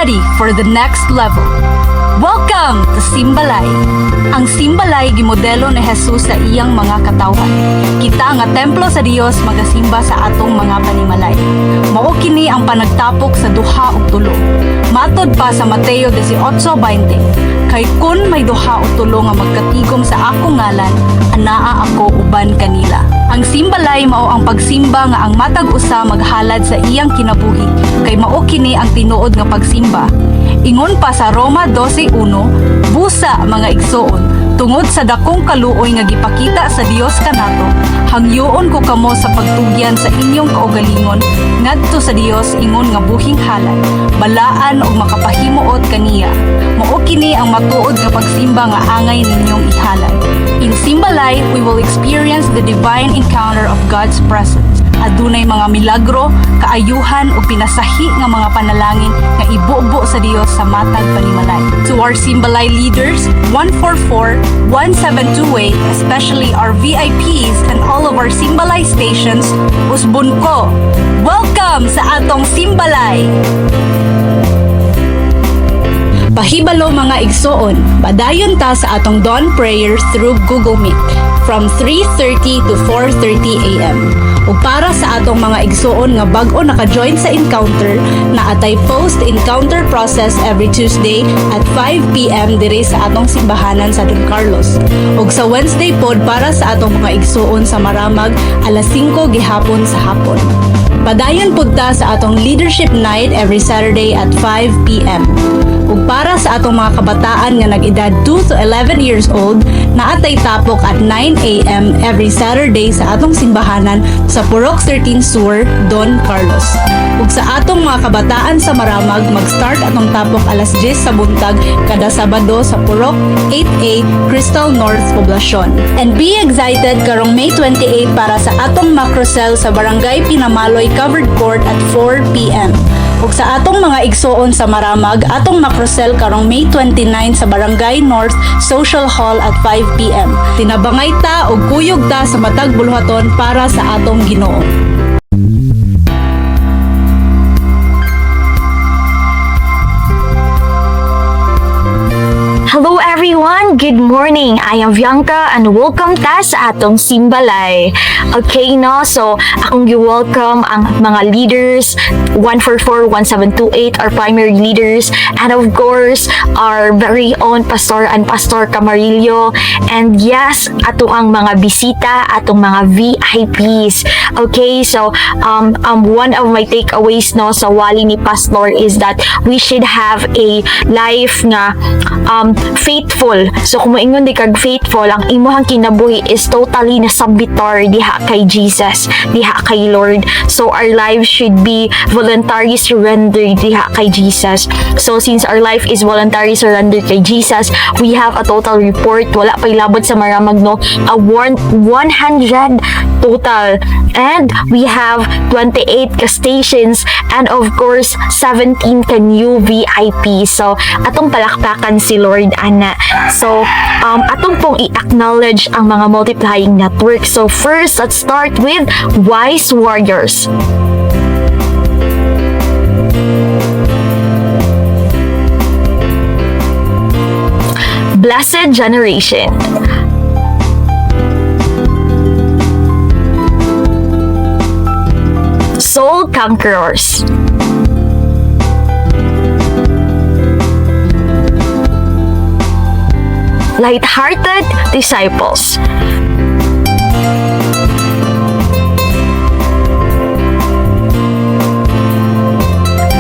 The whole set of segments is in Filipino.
ready for the next level. Welcome to Simbalay. Ang Simbalay gimodelo ni Jesus sa iyang mga katawhan. Kita nga templo sa Dios magasimba sa atong mga panimalay. Mao kini ang panagtapok sa duha ug tulo. Matod pa sa Mateo 18:20, kay kun may duha o tulo nga magkatigom sa akong ngalan, anaa ako uban kanila. Ang Simbalay mao ang pagsimba nga ang matag usa maghalad sa iyang kinabuhi, kay mao kini ang tinuod nga pagsimba. Ingon pa sa Roma 12:1, busa mga igsoon, tungod sa dakong kaluoy nga gipakita sa Dios kanato, hangyoon ko kamo sa pagtugyan sa inyong kaugalingon ngadto sa Dios ingon nga buhing halad, balaan ug makapahimuot kaniya. Mao kini ang matuod nga pagsimba nga angay ninyong ihalad. In Simbalay, we will experience the divine encounter of God's presence. Adunay mga milagro, kaayuhan ug pinasahi nga mga panalangin nga ibubo sa Dios sa matag panimalay. To our Simbalay leaders, 144, 1728, especially our VIPs and all of our Simbalay stations, usbon ko. Welcome sa atong Simbalay! Pahibalo mga igsoon, padayon ta sa atong dawn prayers through Google Meet from 3:30 to 4:30 a.m. Ug para sa atong mga igsoon nga bag-o naka-join sa encounter, na atay post-encounter process every Tuesday at 5 p.m. dire sa atong simbahanan sa Don Carlos. Ug sa Wednesday pod para sa atong mga igsoon sa Maramag, alas 5 gihapon sa hapon. Padayon pod ta sa atong leadership night every Saturday at 5 p.m. Ug para sa atong mga kabataan nga nag-edad 2 to 11 years old, naatay tapok at 9 a.m. every Saturday sa atong simbahanan sa Purok 13 Sur, Don Carlos. Ug sa atong mga kabataan sa Maramag, mag-start atong tapok alas 10 sa buntag kada Sabado sa Purok 8A, Crystal North Poblacion. And be excited karong May 28 para sa atong macrocell sa Barangay Pinamaloy Covered Court at 4 p.m. Ug sa atong mga igsoon sa Maramag, atong macrocell karong May 29 sa Barangay North Social Hall at 5 p.m. Tinabangay ta og kuyog ta sa matag buluhaton para sa atong Ginoo. Hello everyone! Good morning! I am Bianca and welcome ta sa atong Simbalay. Okay no? So, akong gi-welcome ang mga leaders, 144, 1728, our primary leaders, and of course, our very own Pastor and Pastor Camarillo. And yes, ato ang mga bisita, atong mga VIPs. Okay, so, one of my takeaways no sa wali ni Pastor is that we should have a life nga faithful. So kung moingon di kag faithful, ang imong kinabuhi is totally nasabitar diha kay Jesus, diha kay Lord. So our lives should be voluntary surrender diha kay Jesus. So since our life is voluntary surrender kay Jesus, we have a total report, wala pay labot sa Maramag no, a 100 total, and we have 28 ka stations and of course 17 ka new VIP. So atong palakpakan si Lord ana. So atong pong i-acknowledge ang mga multiplying network. So first, let's start with Wise Warriors. Blessed Generation. Soul Conquerors. Light-hearted Disciples.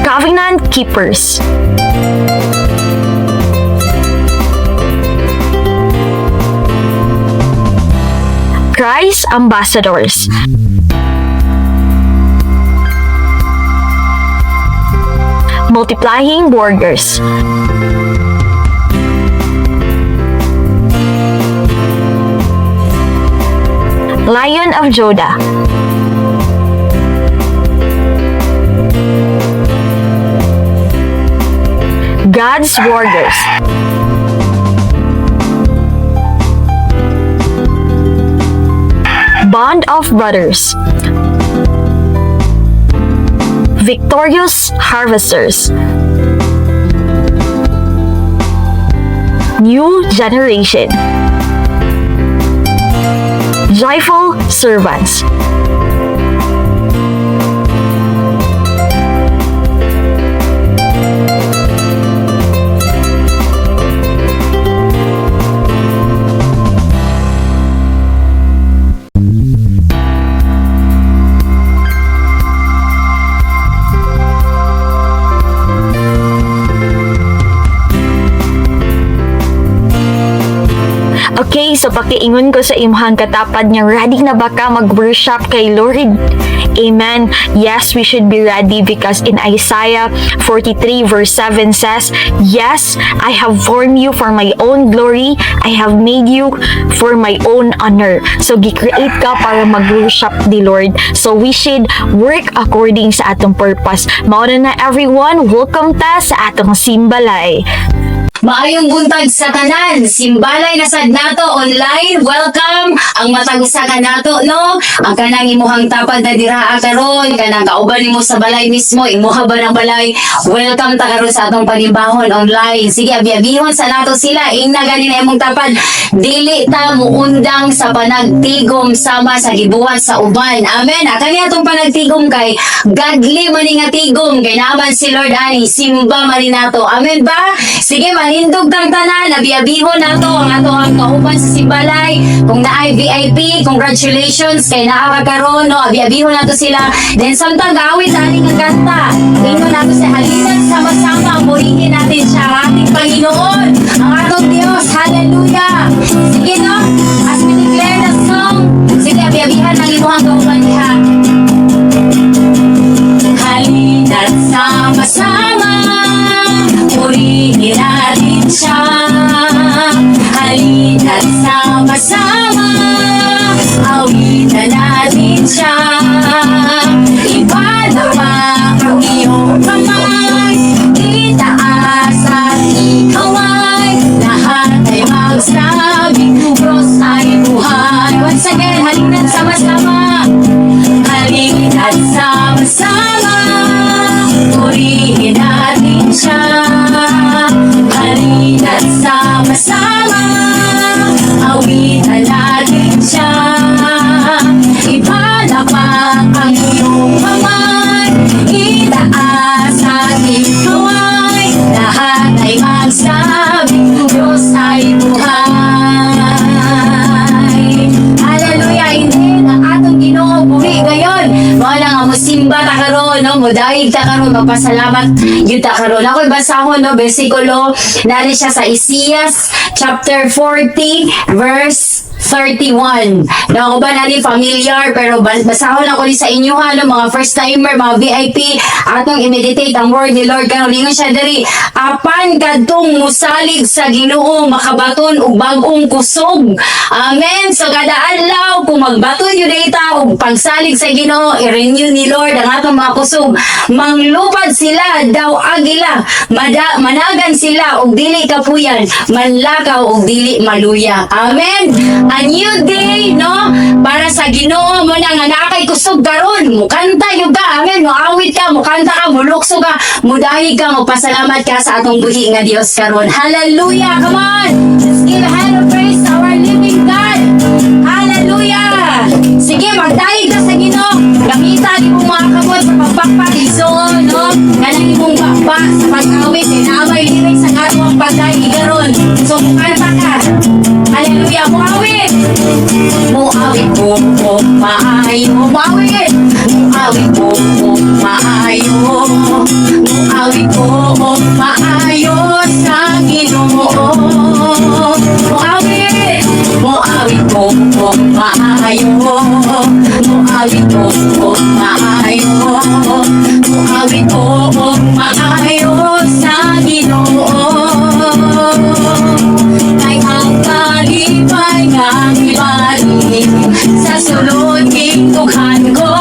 Covenant Keepers. Christ Ambassadors. Multiplying Warriors. Lion of Judah. God's Warriors. Bond of Brothers. Victorious Harvesters. new generation. Joyful servants. Okay, so pakiingon ko sa imong katapad niya, ready na ba ka mag-worship kay Lord? Amen. Yes, we should be ready because in Isaiah 43 verse 7 says, yes, I have formed you for my own glory. I have made you for my own honor. So, gi-create ka para mag-worship ni Lord. So, we should work according sa atong purpose. Mauna na everyone, welcome ta sa atong simbalay. Maayong buntag sa tanan, simbalay na sad nato online. Welcome ang matag-usakan nato, no? Ang kanang imuhang tapad na dira karon, kanang kauban nimo sa balay mismo, imuha ba ng balay? Welcome ta karon sa atong panibahon online. Sige, abi-abihon sa nato sila. Ingna gani na imong tapad. Dili ta muundang sa panagtigom sama sa gibuhat sa uban. Amen. Akani atong panagtigom kay godly man nga tigom kay naman si Lord ani simba man nato. Amen ba? Sige, hindog tang tanan, abi-abihon nato ang ato ang kauban sa simbalay. Kung naay VIP, congratulations kay naa karon, no? Abi-abihon nato sila. Then samtang gawit ani nga kanta. Ingon nato sa halinan sama-sama purihin natin siya ang ating Panginoon, ang atong Dios. Hallelujah. Sige, no? As we declare the song, sige, abi-abihan ang imuhang kauban diha. Halinan sama-sama purihin natin siya. Halina't sama-sama awitan natin siya. Ipalawak ang iyong kamay, itaas at ikaw ay lahat ay magsabing Diyos ay buhay. Once again, halina't sama-sama, halina't sama-sama purihin natin siya. Halina't sama-sama awitan natin siya. Ipalapak ang iyong kamay, itaas at ikaw ay lahat ay magsabing Diyos ay buhay. Hallelujah. Hindi ang atong Ginoo buhi ngayon. Wala nga musimba ta karon, no? Mudahig ta karon, magpasalamat yun ta karon. Ako'y basahon, no? Versikulo nari siya sa Isaias chapter 40 verse 31. Na ako ba natin familiar, pero basahon ako ni sa inyo ha, no, mga first timer, mga VIP, atong i-meditate ang word ni Lord. Kanulingon siya dari, apan kadtong musalig sa Ginoo makabaton og bag-ong kusog. Amen. So kada adlaw kung magbaton yun data og pagsalig sa Ginoo, i-renew ni Lord ang atong mga kusog. Manglupad sila daw agila, managan sila og dili kapuyan, manlakaw og dili maluya. Amen. A new day, no? Para sa Ginoo mo na nga nakay kusog karon. Mukanta yung ka, amen. Muawit ka, mukanta ka, mulukso ka, mudahig ka, magpasalamat ka sa atong buhi nga Dios karon. Hallelujah! Come on! Let's give a hand of praise to our living God. Hallelujah! Sige, magdahig ka sa Ginoo. Gamitan mo mga kabot sa pagpapalisoon, no? Kanang imong bakbak sa pag-awit, inamay lirik sa katong pagdahig karon. So, mukanta ka. Hallelujah! Muawit! Muawit po po maayo. Muawit! Muawit po po maayo. Muawit po po maayo sa Ginoo. Muawit! Muawit po po maayo. Muawit po po maayo. Muawit po po maayo sa Ginoo. Kay ang kalipay nga ibalik sa sulod kitughan ko.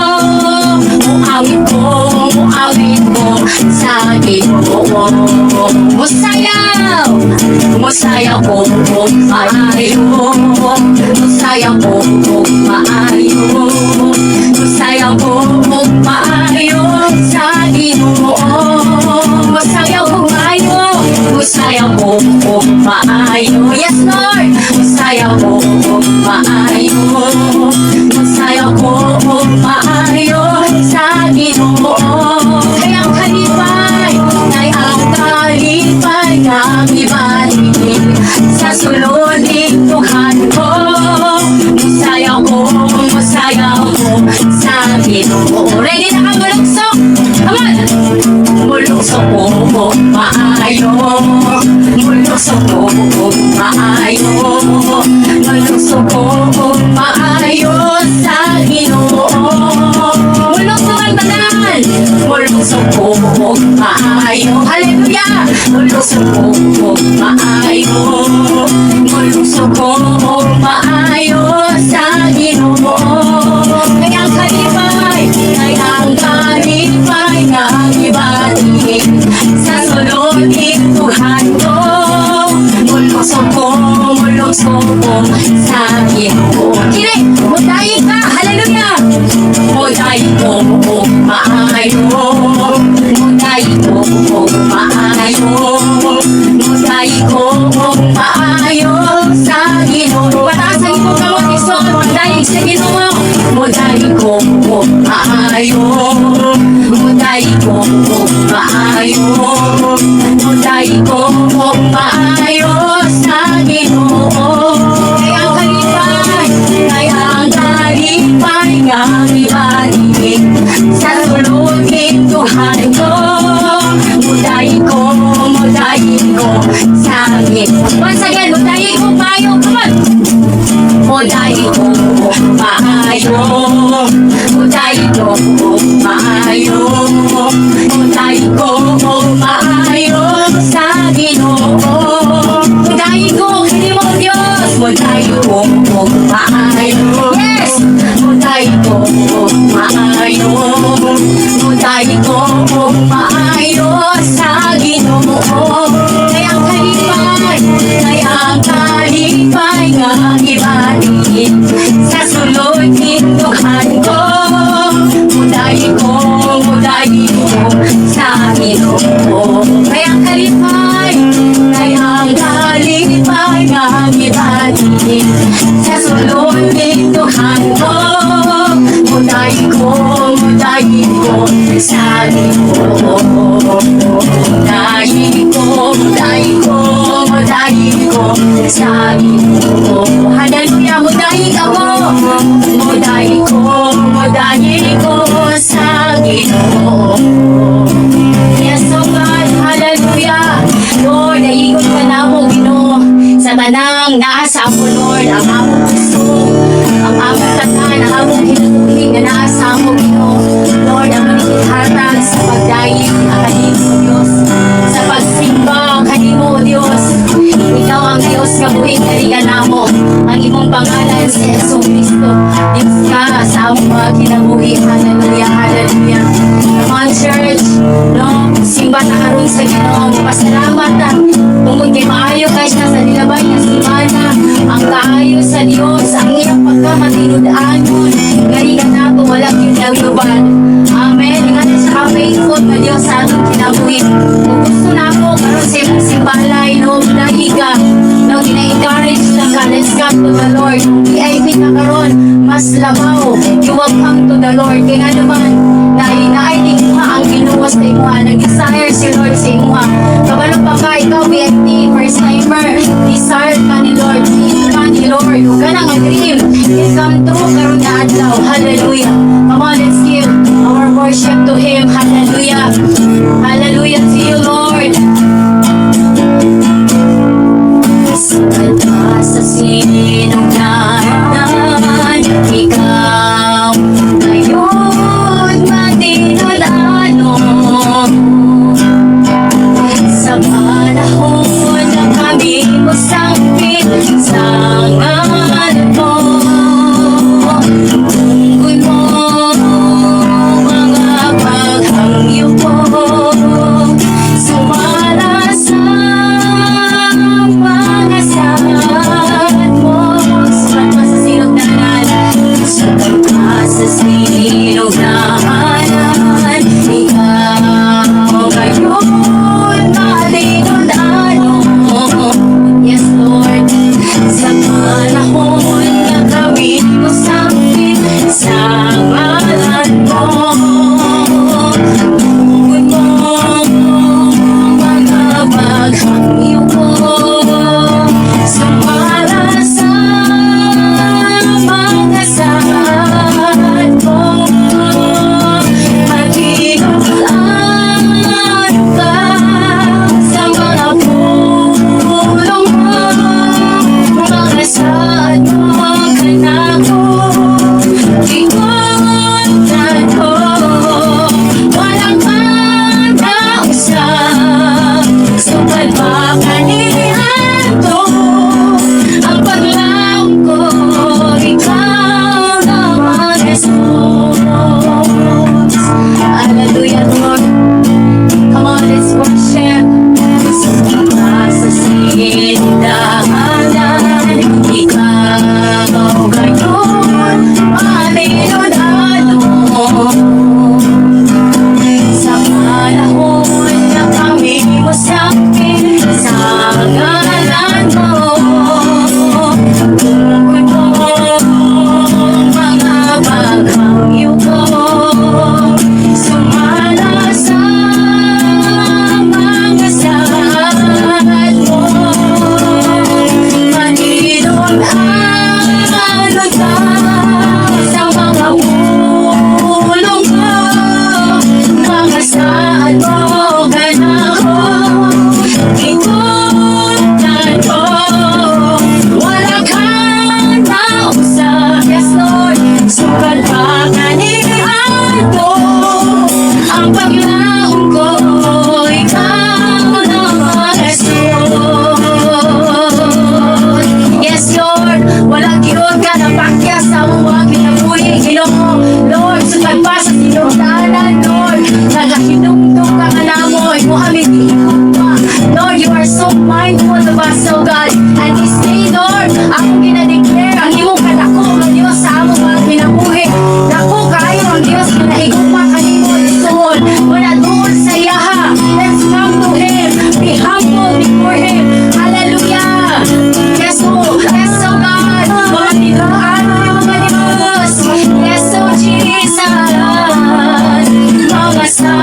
Muawit ko sa Ginoo. Musayaw! Musayaw po maayo. Musayaw po maayo. Musayaw po maayo sa Ginoo. Musayaw po maayo. Musayaw po maayo. maayo. Masaya ko maayo sa Ginoo. Kaya ang kalipay ay ang kalipay ng ibalik sa suloding Tuhan ko. Masaya ko sa Ginoo. Ready na ka mulungsok? Come on! Mulungsok ko maayo. Mulungsok ko maayo. Mulungsok ko maayo sa Ginoo. Mulungsok ang tanan. Mulungsok ko maayo. Hallelujah! Mulungsok ko maayo. Mulungsok ko maayo sa Ginoo. Kaya ang kalipay ay ang kalipay ng ibalik sa suloding Tuhan ko. Mulungsok ko sa Ginoo. Kini, mudayi ka, hallelujah! Mudayi ko maayo. Mudayi ko maayo. Mudayi ko maayo sa Ginoo. Patasan ko ka mo isok, mudayi sa Ginoo. Mudayi ko maayo. Mudayi ko maayo. Mudayi ko maayo sa Ginoo. Kaya ang kalipay ng ibalik sa suloding Tuhan ko. Mudayi ko sa Ginoo. Once again, mudayi ko maayo. Come on! Mudayi ko maayo. Mudayi ko maayo. Mudayi ko maayo sa Ginoo. Mudayi ko, hindi mo Diyos. Mudayi ko maayo. Yes! Mudayi ko maayo. Mudayi ko maayo sa Ginoo. Kaya ang kalipay ng ibalik sa suloding Tuhan ko. Mudayi ko sa Ginoo. Kaya ang kalipay ng ibalik sa suloding Tuhan ko. Mudayi ko sa Ginoo. Mudayi ko sa Ginoo. Hallelujah, mudayi ako. Mudayi ko sa Ginoo. Yes, oh God, hallelujah. Lord, naiikot ka na mo, Ginoo, sa tanang naasa mo, Lord, ang among puso, ang among tanan, ang among hinuhing na naasa mo, Ginoo. Lord, ang inikithatag sa pagdayin, ang kanimo, Diyos, sa pagsimba, ang kanimo, Diyos. Ikaw ang Diyos nga buhing kaligan namo. Ang imong pangalan si Yesu Cristo. Diyos ka sa among mga kinabuhi. Hallelujah, hallelujah. Come on, church. No, simba na karon sa Ginoo. Pasalamat na. Tungkol kay maayo kay siya sa nilabay na simana. Ang kaayo sa Diyos. Ang iyang pagkamatinud-anon. Kaligan nato wala kinagluban. Amen. Ingat sa faithful na Diyos sa atong kinabuhi. Kung gusto na ako karon sa imong simbalay, no, dahiga. No, gina-encourage na ka. Let's come to the Lord. VIP ka karon, mas labaw. You welcome to the Lord. Kaya nga naman, naay ang Ginoo sa imuha. Nag-desire si Lord sa imuha. Kabalo pa ka, ikaw VIP, first timer. Desire ka ni Lord. Need ka ni Lord. Huwag ka nang dream. It come true karon na adlaw. Hallelujah. Come on, let's give our worship to Him. Hallelujah. Hallelujah to you, Lord. Sa sinungganan, ikaw ngayon matinulano. Sa panahon na kami mo sangpit sa ngalan mo, tungkol mo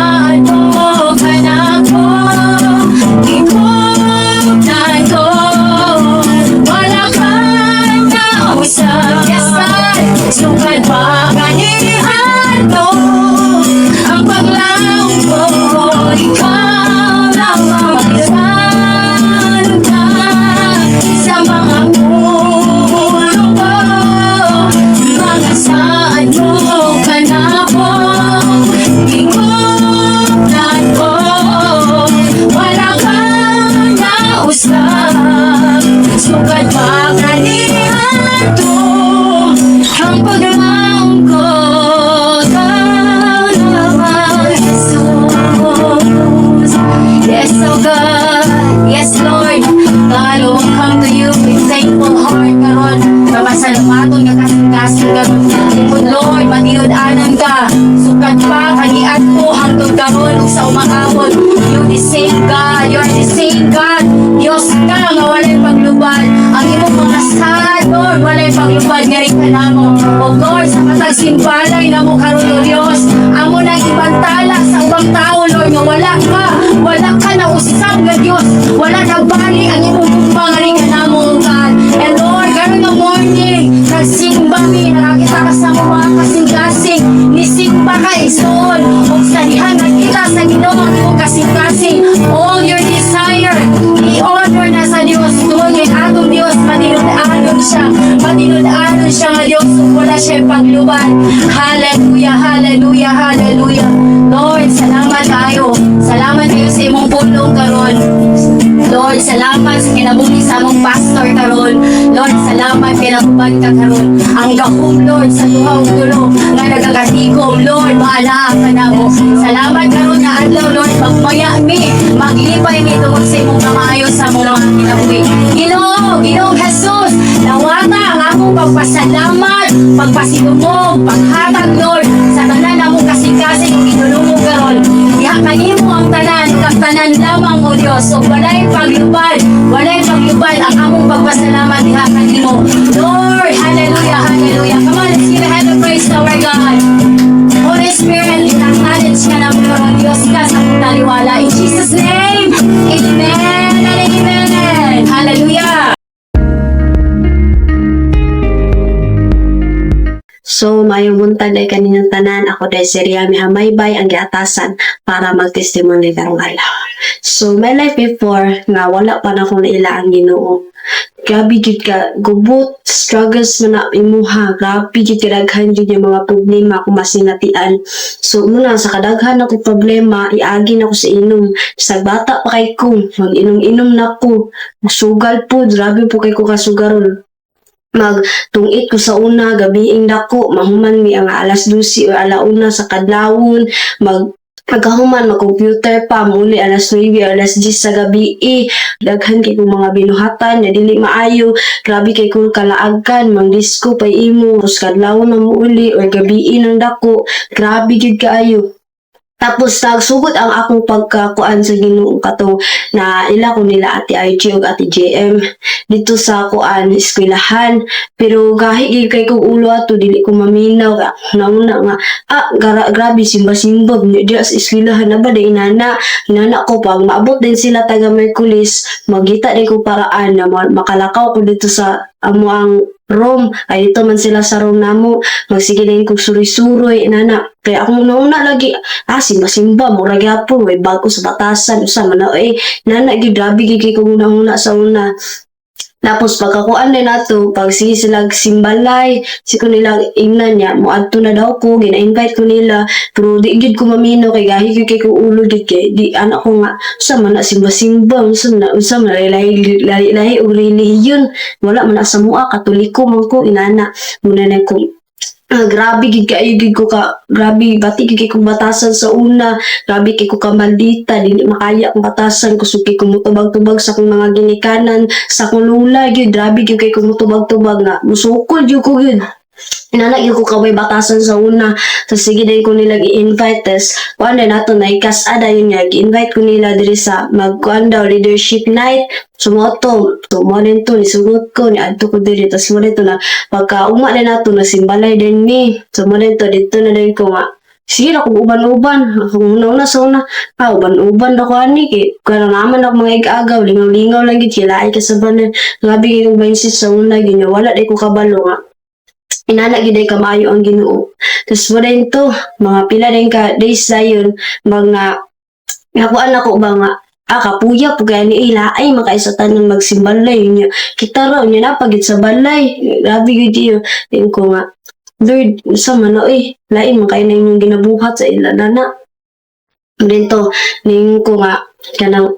saan mo ka na ko ikutan ko. Wala kang nausap, yes God, sukat pa kanihan to. Ang paglaong ko, ikaw lamang saan ka sa mga ulo ko. Mga saan mo ka na ko ikutan ko. Wala kang nausap, sukat pa kanihan to. Ang paglaong ko, ikaw lamang Jesus. Yes, oh God. Yes, Lord. God, will come to you with thankful heart karon. Kapasalamaton nga kasing-kasing karon. Good Lord, matinud-anan ka. Sukat pa kaniad ko hangtod karon ug sa umangabot. You the same God. You are the same God. Diyos ka nga walay paglubad. Ang imong mga sahad, Lord, walay paglubad nga rin ka namo. O Lord, sa matag simbalay na mo karon o Diyos, amo nang ibantala sa ubang tao, Lord, nga wala ka na usap nga Diyos, wala na bali ang imong mga rin ka namo, God. And Lord, karon nga morning, nagsimba mi, nakakita ka sa mga kasing-kasing, nisimba ka isoon, ug sa dihan nakita sa Ginoo ang imong kasing-kasing, all your desire, i-honor na sa Diyos, tuwagin atong Diyos, matinud-anon siya nga Diyos, wala siya paglubad. Hallelujah, hallelujah, hallelujah. Lord, salamat tayo. Salamat kayo sa imong pulong karon. Lord, salamat sa kinabuhi sa among pastor karon. Lord, salamat pinakubad ka karon. Ang gahom, Lord, sa duha ug tulo nga nagagatigom, Lord, maala ka namo. Salamat karon nga adlaw, Lord, pagmaya mi, maglipay mi tungod sa imong kamaayo sa among mga kinabuhi. Ginoong Jesus, nawata ang among pagpasalamat, pagpasidumog, paghatag, Lord, sa tanan namong kasing-kasing ug ginulungo karon. Diha kanimo ang tanan, kag tanan lamang o Dios. So walay paglubad ang among pagpasalamat diha kanimo. Lord, hallelujah, hallelujah. Come on, let's give a hand of praise to our God. Holy Spirit, acknowledge ka na mo, Diyos ka sa taliwala. In Jesus' name, amen and amen. Hallelujah. So, mayong buntag ay kaninyang tanan. Ako dahil si Riami Hamaybay ang giatasan para mag-testimony karong adlaw. So, my life before, nga wala pa na akong naila ang Ginoo. Grabe jud ka, gubot, struggles man na imuha. Grabe jud ka daghan jud yung mga problema kung masinatian. So, muna sa kadaghan ako problema, iagi na ko sa inom. Sa bata pa kay ko, mag-inom-inom na ko. Sugal po, grabe po kay ko kasugaron. Magtungit ko sa una, gabiing dako, mahuman mi ang alas 12 o alauna sa kadlawon, magkahuman, mag-computer pa, muli alas 9, alas 10 sa gabi, daghan kay kong mga binuhatan, na dili maayo, grabe kay kong kalaagan, mang-disco pa imo, kadlawon na muuli, or gabiin ng dako, grabe gid kaayo. Tapos nagsugod ang akong pagkakuan sa Ginoo katong na ila ko nila Ate RG ug Ate JM dito sa kuan eskwelahan, pero gahi gid kay kong ulo ato dili ko maminaw nauna nga grabe simba-simba di sa eskwelahan na ba inana ko pag maabot din sila taga Merkulis magita din ko paraan na makalakaw ko dito sa amo ang room ay dito man sila sa room namo magsige din kog suri-suroy inana kaya akong nauna lagi simba-simba mura gyapon way bago sa batasan usa man na nana gid grabe gid kay kog una sa una. Tapos pagkakuan din nato, pag sige sila simbalay, si ko nila ingnan niya, muadto na daw ko, gina-invite ko nila, pero di gid ko mamino kay gahi kay ko ulo gid kay di anak ko nga sa man na simba-simba, unsa man lahi og relihiyon, wala man na sa mua katoliko man ko inana, muna na ko grabe gid kaayo gid ko ka grabe bati gid ko batasan sa una grabe kay ko ka maldita dili makaya akong batasan kusuki ko mutubag-tubag sa akong mga ginikanan sa akong lula gid grabe gid kay ko mutubag-tubag nga musukol gid ko gid inanagin ko kaway batasan sa una so sige din ko nila i-invite test kuan din nato na ikasada yun nga i-invite ko nila diri sa magkuan daw leadership night sumoto so mo din to nisugot ko ni adto ko diri tas mo din to na pagka uma din nato na simbalay din mi so mo din to dito na din ko nga sige na kung uban-uban. Kung una sa una, uban-uban ako ani. Kaya naman ako mga ig-agaw, lingaw-lingaw lang gid kilay ka sa banan. Grabe yung mindset sa una, wala day ko kabalo nga. Inana gid ay kamayo ang Ginoo. Tapos mo rin to, mga pila rin ka days dayon, mga nakuan ako ba nga, kapuya po kaya ni ila ay makaisatan ng magsimbalay niya. Kita raw niya napagit sa balay. Grabe gid yun. Tingin ko nga, Lord, sa man lain man kayo na inyong ginabuhat sa ila na. Dito, ning ko nga, kanang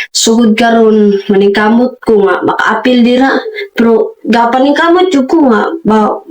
sugod karon maningkamot ko nga makaapil dira, pero gapaning kamot jud ko nga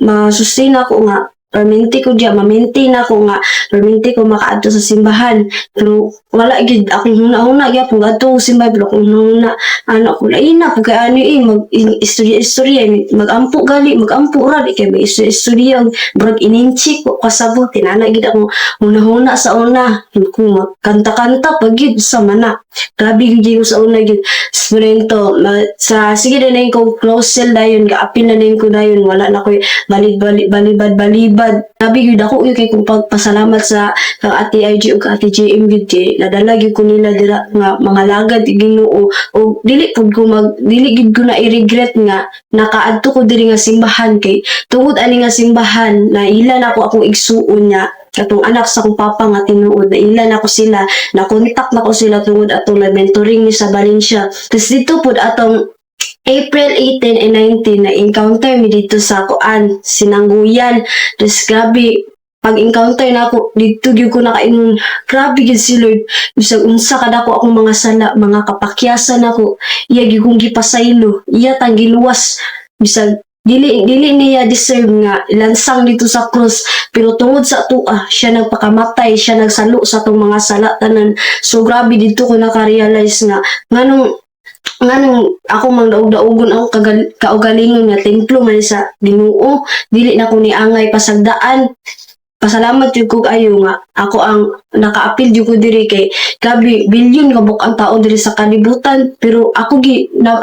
masustain ako nga perminti ko diya, ma-maintain ako nga, perminti ko makaadto sa simbahan. Pero wala gid akong huna-huna gyapon adto sa simbahan, pero kung huna ano ko lain na pag ano mag istorya magampo gali, magampo ra di kay may istorya brag ininchi ko kasabot tinana gid ako huna-huna sa una, ko kanta-kanta pag gid sa mana. Grabe gid ko sa una gid. Sprento sa sige na ko close cell dayon gaapil na ko dayon wala na ko balibad. Grabe gyud ako kay kung pagpasalamat sa kang Ate IG ug Ate JM gyud kay nadala gyud ko nila dira nga mga lagad Ginoo o dili gid ko na i-regret nga nakaadto ko diri nga simbahan kay tungod ani nga simbahan na ila na akong igsuon niya katong anak sa akong papa nga tinuod na ila na ko sila na contact na ko sila tungod atong mentoring ni sa Valencia. Tapos dito pud atong April 18 and 19 na encounter mi dito sa kuan Sinangguyan. Tapos grabe pag-encounter na ako dito gyud ko nakaingon grabe gyud si Lord bisag unsa kada ko akong mga sala mga kapakyasan ako iya gyud kong gipasaylo iya tang giluwas bisag dili niya deserve nga ilansang dito sa cross pero tungod sa tuwa siya nagpakamatay siya nagsalo sa tong mga sala tanan. So grabe dito ko naka-realize nga nganong ako mang daog-daogon ako kaugalingon nga templo man sa Ginoo dili na ko niangay pasagdaan. Pasalamat jud ko ayo nga ako ang nakaapil jud ko diri kay grabe bilyon ka buk ang tao diri sa kalibutan pero ako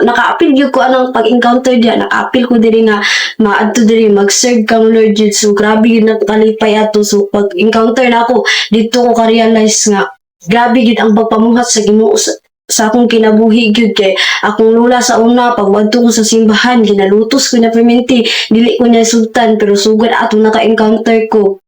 nakaapil jud ko anang pag-encounter diya nakaapil ko diri nga maadto diri mag-serve kang Lord jud. So grabe yun nakalipay ato. So pag-encounter na ako dito ko ka-realize nga grabe gid ang pagpamuhat sa Ginoo sa akong kinabuhi gyud kay akong lula sa una pagwadto ko sa simbahan ginalutos ko na perminti dili ko niya sultan pero sugod ato naka-encounter ko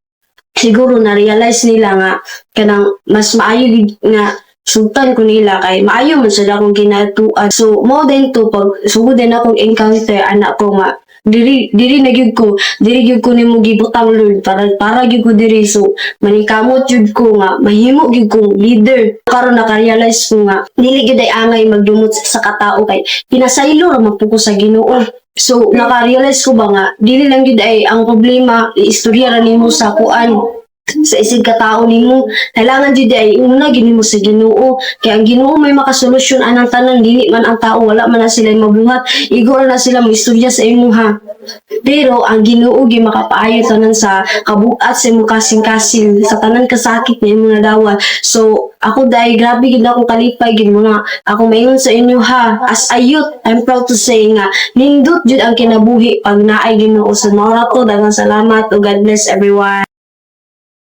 siguro na-realize nila nga kanang mas maayo gid nga sultan ko nila kay maayo man sila akong ginatuan. So mo din to pag sugod din akong encounter anak ko nga diri na gyud ko nimo gibutang Lord para gyud ko diri. So maningkamot gyud ko nga mahimo gyud kong leader karon naka-realize ko nga dili gyud ay angay magdumot sa katao kay pinasaylo ra man po ko sa Ginoo. So naka-realize ko ba nga dili lang gyud ay ang problema istorya ra nimo sa kuan sa isig katao nimo kailangan jud ay una ginimo sa Ginoo kay ang Ginoo may makasolusyon anang tanan dili man ang tao wala man na sila mabuhat igor na sila mo istorya sa imo ha. Pero ang Ginoo gi makapaayo tanan sa kabuat sa imong kasing-kasing sa tanan kasakit ni imong nadawa. So ako dai grabe gid ako kalipay gid mga ako mayon sa inyo ha as a youth I'm proud to say nga nindot jud ang kinabuhi pag naay Ginoo sa mga to daghang salamat o God bless everyone.